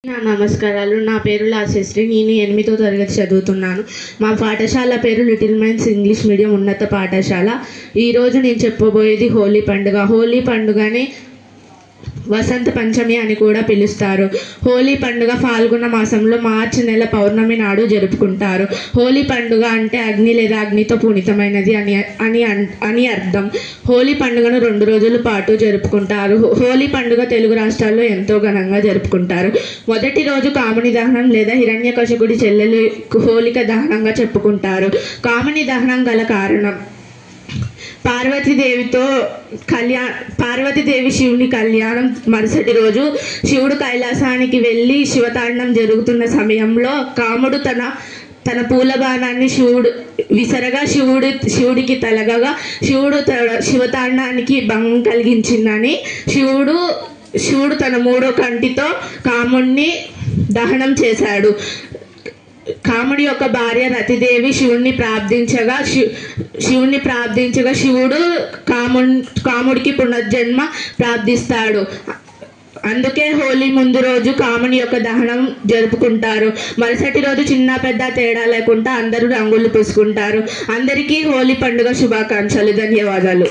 నమస్కారాలు. నా పేరు లాస్యశ్రీ. నేను 8వ తరగతి చదువుతున్నాను. మా పాఠశాల పేరు లిటిల్ మైన్స్ ఇంగ్లీష్ మీడియం ఉన్నత పాఠశాల. ఈరోజు నేను చెప్పబోయేది హోలీ పండుగ. హోలీ పండుగని వసంత పంచమి అని కూడా పిలుస్తారు. హోలీ పండుగ ఫాల్గుణ మాసంలో మార్చి నెల పౌర్ణమి నాడు జరుపుకుంటారు. హోలీ పండుగ అంటే అగ్ని లేదా అగ్నితో పూనితమైనది అని అర్థం. హోలీ పండుగను 2 రోజుల పాటు జరుపుకుంటారు. హోలీ పండుగ తెలుగు రాష్ట్రాల్లో ఎంతో ఘనంగా జరుపుకుంటారు. మొదటి రోజు కాముని దహనం లేదా హిరణ్యకశిపుడి చెల్లెలు హోలిక దహనంగా చెప్పుకుంటారు. కాముని దహనం గల కారణం పార్వతీదేవి శివుని కళ్యాణం మరుసటి రోజు శివుడు కైలాసానికి వెళ్ళి శివతాండం జరుగుతున్న సమయంలో కాముడు తన పూలబాణాన్ని విసరగా శివుడికి తలగగా శివతాండానికి భంగం కలిగించిందని శివుడు తన 3వ కంటితో కాముడిని దహనం చేశాడు. కాముడి యొక్క భార్య రతిదేవి శివుణ్ణి ప్రార్థించగా శివుడు కాముడికి పునర్జన్మ ప్రార్థిస్తాడు. అందుకే హోలీ ముందు రోజు కాముని యొక్క దహనం జరుపుకుంటారు. మరుసటి రోజు చిన్న పెద్ద తేడా లేకుండా అందరూ రంగులు పూసుకుంటారు. అందరికీ హోలీ పండుగ శుభాకాంక్షలు. ధన్యవాదాలు.